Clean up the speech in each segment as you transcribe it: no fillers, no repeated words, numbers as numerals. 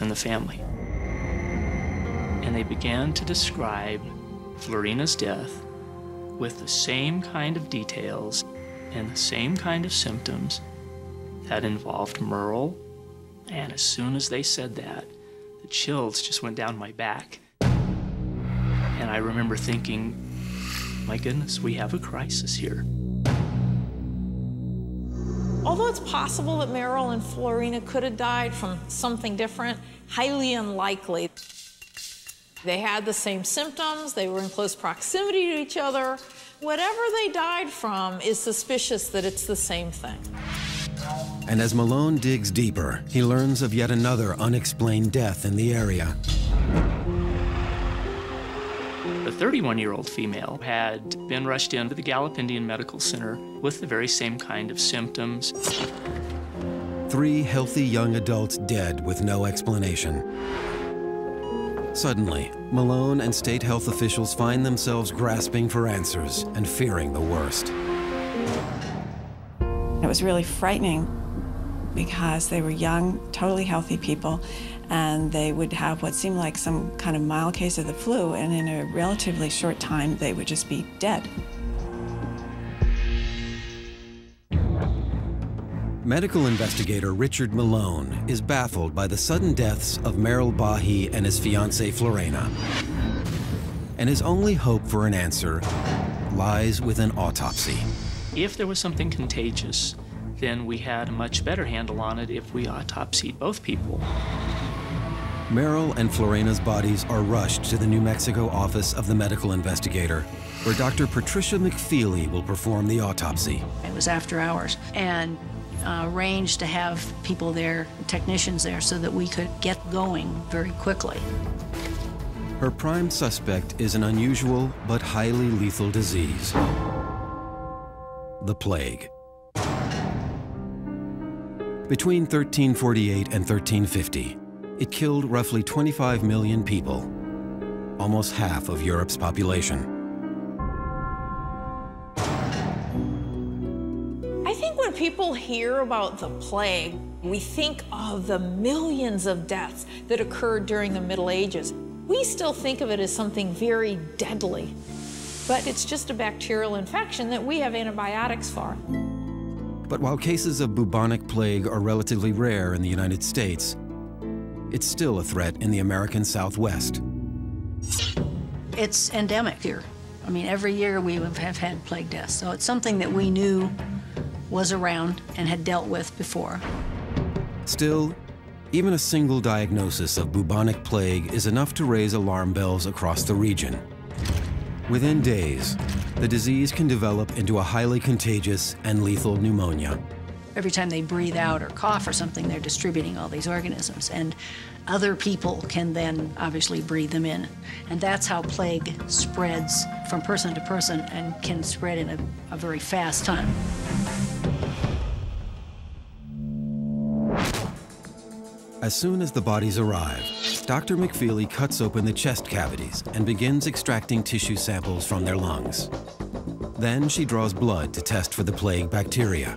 in the family. And they began to describe Florina's death with the same kind of details and the same kind of symptoms that involved Merle. And as soon as they said that, the chills just went down my back. And I remember thinking, my goodness, we have a crisis here. Although it's possible that Merle and Florina could have died from something different, highly unlikely. They had the same symptoms, they were in close proximity to each other. Whatever they died from is suspicious that it's the same thing. And as Malone digs deeper, he learns of yet another unexplained death in the area. The 31-year-old female had been rushed into the Gallup Indian Medical Center with the very same kind of symptoms. 3 healthy young adults dead with no explanation. Suddenly, Malone and state health officials find themselves grasping for answers and fearing the worst. It was really frightening because they were young, totally healthy people, and they would have what seemed like some kind of mild case of the flu, and in a relatively short time, they would just be dead. Medical investigator Richard Malone is baffled by the sudden deaths of Merle Bahi and his fiancée Florina. And his only hope for an answer lies with an autopsy. If there was something contagious, then we had a much better handle on it if we autopsied both people. Merle and Florina's bodies are rushed to the New Mexico office of the medical investigator, where Dr. Patricia McFeely will perform the autopsy. It was after hours, and arranged to have people there, technicians there, so that we could get going very quickly. Her prime suspect is an unusual but highly lethal disease: the plague. Between 1348 and 1350, it killed roughly 25 million people, almost half of Europe's population. I think when people hear about the plague, we think of the millions of deaths that occurred during the Middle Ages. We still think of it as something very deadly, but it's just a bacterial infection that we have antibiotics for. But while cases of bubonic plague are relatively rare in the United States, it's still a threat in the American Southwest. It's endemic here. I mean, every year we have had plague deaths, so it's something that we knew was around and had dealt with before. Still, even a single diagnosis of bubonic plague is enough to raise alarm bells across the region. Within days, the disease can develop into a highly contagious and lethal pneumonia. Every time they breathe out or cough or something, they're distributing all these organisms, and other people can then obviously breathe them in. And that's how plague spreads from person to person and can spread in a very fast time. As soon as the bodies arrive, Dr. McFeely cuts open the chest cavities and begins extracting tissue samples from their lungs. Then she draws blood to test for the plague bacteria.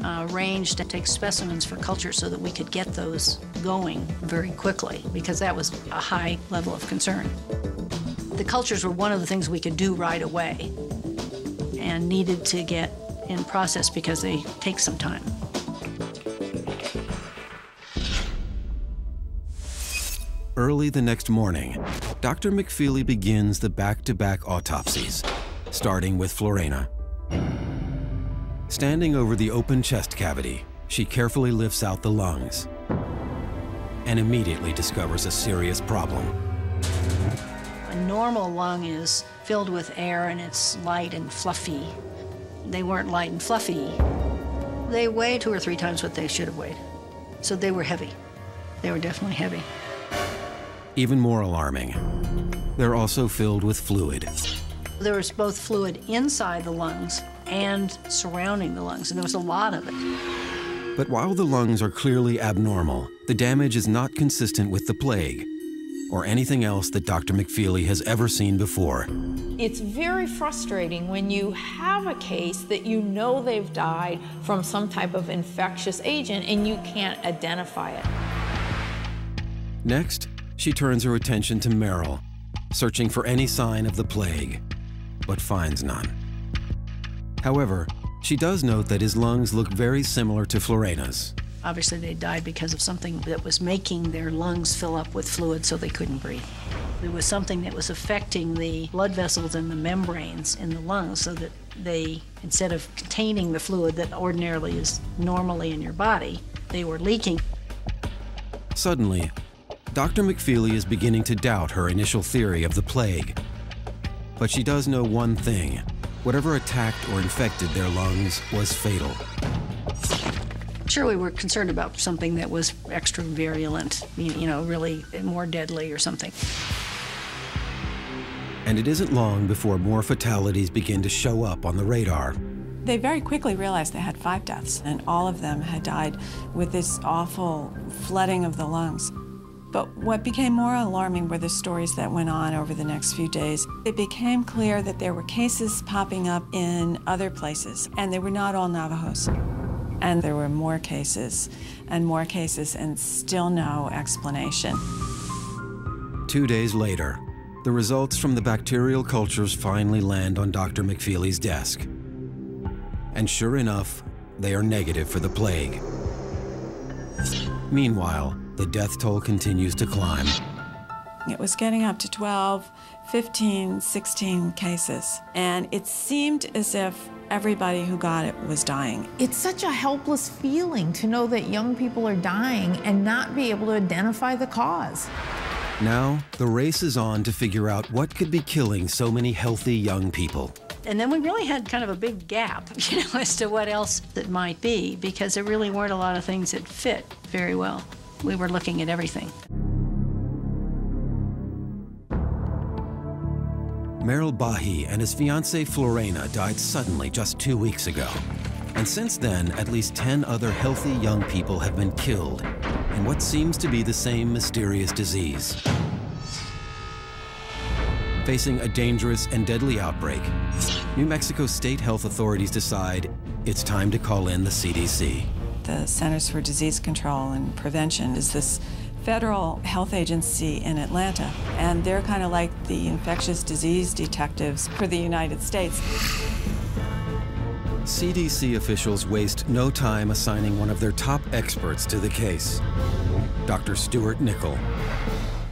Arranged to take specimens for culture so that we could get those going very quickly, because that was a high level of concern. The cultures were one of the things we could do right away and needed to get in process because they take some time. Early the next morning, Dr. McFeely begins the back-to-back autopsies, starting with Florina. Standing over the open chest cavity, she carefully lifts out the lungs and immediately discovers a serious problem. A normal lung is filled with air and it's light and fluffy. They weren't light and fluffy. They weigh 2 or 3 times what they should have weighed. So they were heavy. They were definitely heavy. Even more alarming, they're also filled with fluid. There was both fluid inside the lungs and surrounding the lungs, and there was a lot of it. But while the lungs are clearly abnormal, the damage is not consistent with the plague or anything else that Dr. McFeely has ever seen before. It's very frustrating when you have a case that you know they've died from some type of infectious agent and you can't identify it. Next, she turns her attention to Merrill, searching for any sign of the plague, but finds none. However, she does note that his lungs look very similar to Florena's. Obviously, they died because of something that was making their lungs fill up with fluid so they couldn't breathe. It was something that was affecting the blood vessels and the membranes in the lungs so that they, instead of containing the fluid that ordinarily is normally in your body, they were leaking. Suddenly, Dr. McFeely is beginning to doubt her initial theory of the plague. But she does know one thing: whatever attacked or infected their lungs was fatal. Sure, we were concerned about something that was extra virulent, you know, really more deadly or something. And it isn't long before more fatalities begin to show up on the radar. They very quickly realized they had 5 deaths, and all of them had died with this awful flooding of the lungs. But what became more alarming were the stories that went on over the next few days. It became clear that there were cases popping up in other places, and they were not all Navajos. And there were more cases, and still no explanation. 2 days later, the results from the bacterial cultures finally land on Dr. McFeely's desk. And sure enough, they are negative for the plague. Meanwhile, the death toll continues to climb. It was getting up to 12, 15, 16 cases. And it seemed as if everybody who got it was dying. It's such a helpless feeling to know that young people are dying and not be able to identify the cause. Now, the race is on to figure out what could be killing so many healthy young people. And then we really had kind of a big gap, you know, as to what else it might be, because there really weren't a lot of things that fit very well. We were looking at everything. Merrill Bahi and his fiancée Florena died suddenly just 2 weeks ago. And since then, at least 10 other healthy young people have been killed in what seems to be the same mysterious disease. Facing a dangerous and deadly outbreak, New Mexico state health authorities decide it's time to call in the CDC. The Centers for Disease Control and Prevention is this federal health agency in Atlanta, and they're kind of like the infectious disease detectives for the United States. CDC officials waste no time assigning one of their top experts to the case, Dr. Stuart Nickel.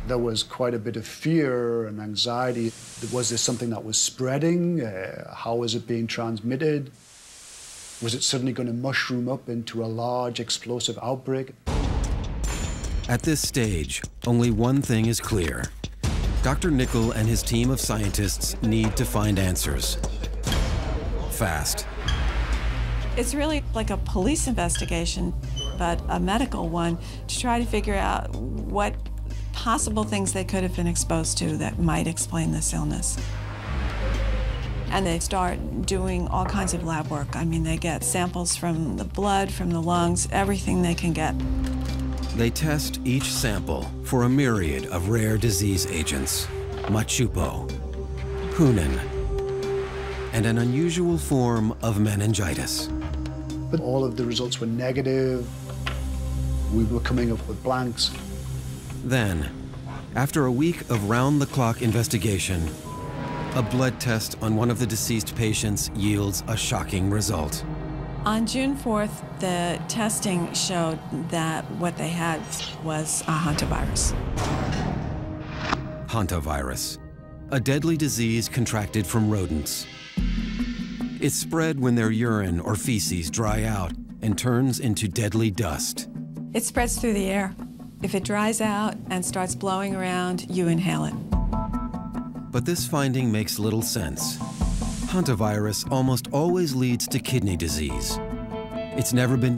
There was quite a bit of fear and anxiety. Was this something that was spreading? How was it being transmitted? Was it suddenly going to mushroom up into a large explosive outbreak? At this stage, only one thing is clear. Dr. Nickel and his team of scientists need to find answers. Fast. It's really like a police investigation, but a medical one, to try to figure out what possible things they could have been exposed to that might explain this illness. And they start doing all kinds of lab work. I mean, they get samples from the blood, from the lungs, everything they can get. They test each sample for a myriad of rare disease agents: machupo, Hunin, and an unusual form of meningitis. But all of the results were negative. We were coming up with blanks. Then, after a week of round-the-clock investigation, a blood test on one of the deceased patients yields a shocking result. On June 4th, the testing showed that what they had was a hantavirus. Hantavirus, a deadly disease contracted from rodents. It's spread when their urine or feces dry out and turns into deadly dust. It spreads through the air. If it dries out and starts blowing around, you inhale it. But this finding makes little sense. Hantavirus almost always leads to kidney disease. It's never been